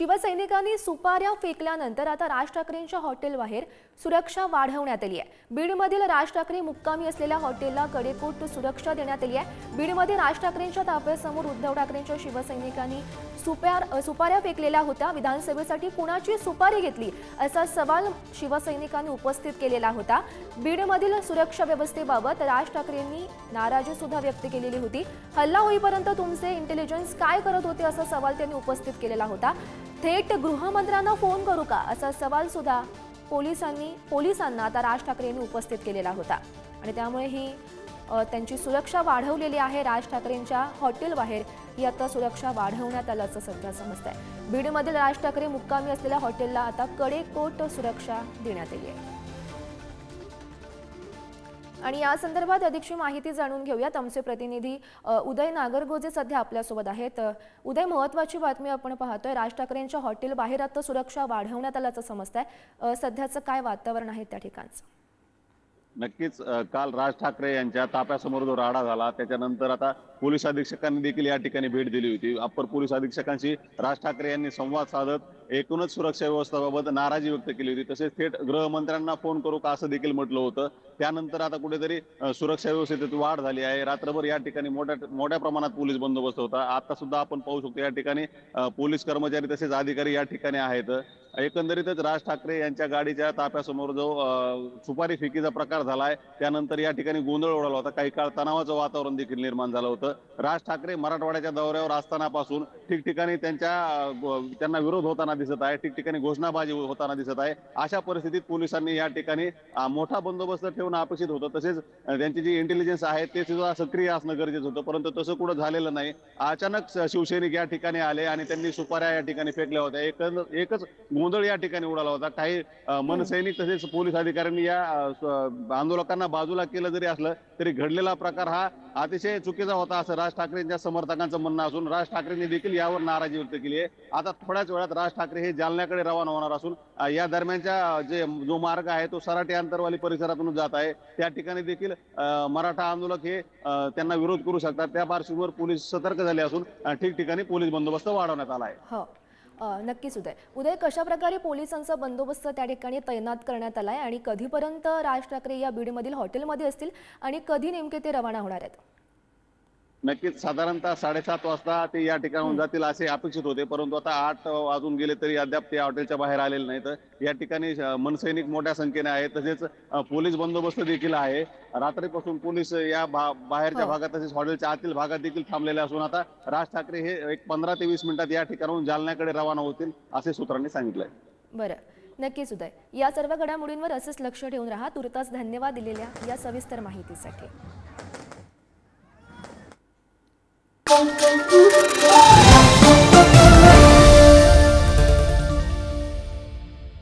शिवसैनिकांनी सुपाऱ्या फेकल्यानंतर आता राज ठाकरेंच्या हॉटेलबाहेर सुरक्षा वाढवण्यात आली आहे। बीडमधील राज ठाकरे मुक्कामी असलेल्या हॉटेलला कडेकोट सुरक्षा देण्यात आली आहे। बीडमध्ये राज ठाकरेंच्या ताफ्यासमोर उद्धव ठाकरेंच्या शिवसैनिकांनी सुपाऱ्या फेकलेल्या होत्या। विधानसभेसाठी कुणाची सुपारी घेतली असा सवाल शिवसैनिकांनी उपस्थित केलेला होता। बीडमधील सुरक्षा व्यवस्थेबाबत राज ठाकरेंनी नाराजी सुद्धा व्यक्त केलेली होती। हल्ला होईपर्यंत तुमचे इंटेलिजन्स काय करत होते असा सवाल त्यांनी उपस्थित केलेला होता। थेट गृहमंत्र्यांना फोन करू का असा सवाल सुद्धा पोलिसांना आता राज ठाकरेंनी उपस्थित केलेला होता आणि त्यामुळे ही त्यांची सुरक्षा वाढवलेली आहे। राज ठाकरेंच्या हॉटेल बाहेर ही आता सुरक्षा वाढवण्यात आल्याचं सध्या समजतंय। बीडमधील राज ठाकरे मुक्कामी असलेल्या हॉटेलला आता कडेकोट सुरक्षा देण्यात आली आहे आणि या संदर्भात अधिकची माहिती जाणून घेऊयात। आमचे प्रतिनिधी उदय नागरगोजे सध्या आपल्या सोबत आहेत। उदय, महत्त्वाची बातमी आपण पाहतोय, राज ठाकरेंच्या हॉटेल बाहेर आता सुरक्षा वाढवण्यात आल्याचं समजतंय। सध्याचं काय वातावरण आहे त्या ठिकाणचं? नक्कीच काल राज ठाकरे यांच्या ताफ्यासमोर जो राडा झाला त्याच्यानंतर आता पोलीस अधीक्षकांनी देखील या ठिकाणी भेट दिली होती। अप्पर पोलीस अधीक्षकांशी राज ठाकरे यांनी संवाद साधत एकूणच सुरक्षा व्यवस्थेबाबत नाराजी व्यक्त केली होती। तसेच थेट गृहमंत्र्यांना फोन करू का असं देखील म्हटलं होतं। त्यानंतर आता कुठेतरी सुरक्षा व्यवस्थेत वाढ झाली आहे। रात्रभर या ठिकाणी मोठ्या प्रमाणात पोलीस बंदोबस्त होता। आता सुद्धा आपण पाहू शकतो या ठिकाणी पोलीस कर्मचारी तसेच अधिकारी या ठिकाणी आहेत। एकंदरीतच राज ठाकरे यांच्या गाडीच्या ताफ्यासमोर जो सुपारी फेकीचा प्रकार झालाय त्यानंतर या ठिकाणी गोंधळ उडाला होता। काही काळ तणावाचं वातावरण देखील निर्माण झालं होतं। राज ठाकरे मराठवाड्याच्या दौऱ्यावर असतानापासून ठिकठिकाणी त्यांना विरोध होताना दिसत आहे, ठिकठिकाणी घोषणाबाजी होताना दिसत आहे। अशा परिस्थितीत पोलिसांनी या ठिकाणी मोठा बंदोबस्त ठेवणं अपेक्षित होतं। तसेच त्यांची जी इंटेलिजन्स आहे ते सुद्धा सक्रिय असणं गरजेचं होतं, परंतु तसं कुठं झालेलं नाही। अचानक शिवसैनिक या ठिकाणी आले आणि त्यांनी सुपाऱ्या या ठिकाणी फेकल्या होत्या। एकच गोंधळ या ठिकाणी उडाला होता। काही मनसैनिक तसेच पोलीस अधिकाऱ्यांनी या आंदोलकांना बाजूला केलं जरी असलं तरी घडलेला प्रकार हा अतिशय चुकीचा होता असं राज ठाकरेंच्या समर्थकांचं म्हणणं असून राज ठाकरेंनी देखील यावर नाराजी व्यक्त केली आहे। आता थोड्याच वेळात राज ठाकरे हे जालन्याकडे रवाना होणार असून या दरम्यानच्या जो मार्ग आहे तो सराटी आंतरवाली परिसरातून जात आहे। त्या ठिकाणी देखील मराठा आंदोलक हे त्यांना विरोध करू शकतात। त्या पार्श्वभूमीवर पोलीस सतर्क झाले असून ठिकठिकाणी पोलीस बंदोबस्त वाढवण्यात आला आहे। नक्कीच उदय, कशा प्रकारे पोलिसांचा बंदोबस्त त्या ठिकाणी तैनात करण्यात आलाय आणि कधीपर्यंत राज ठाकरे या बीडमधील हॉटेलमध्ये असतील आणि कधी नेमके ते रवाना होणार आहेत? नक्कीच साधारणतः 7:30 वाजता ते या ठिकाणाहून जातील असे अपेक्षित होते, परंतु आता 8 वाजून गेले तरी अद्याप ते हॉटेलच्या बाहेर आलेले नाहीत। या ठिकाणी मनसैनिक मोठ्या संख्येने आहेत, तसेच पोलीस बंदोबस्त देखील आहे। रात्रीपासून पोलीस या बाहेरच्या भागात तसेच हॉटेलच्या आतील भागात देखील थांबलेले असून आता राज ठाकरे हे एक 15 ते 20 मिनिटात या ठिकाणाहून जालन्याकडे रवाना होतील असे सूत्रांनी सांगितलंय। बरं, नक्कीच उदय, या सर्व घडामोडींवर असेच लक्ष ठेवून राहा। तुर्तास धन्यवाद दिलेल्या या सविस्तर माहितीसाठी।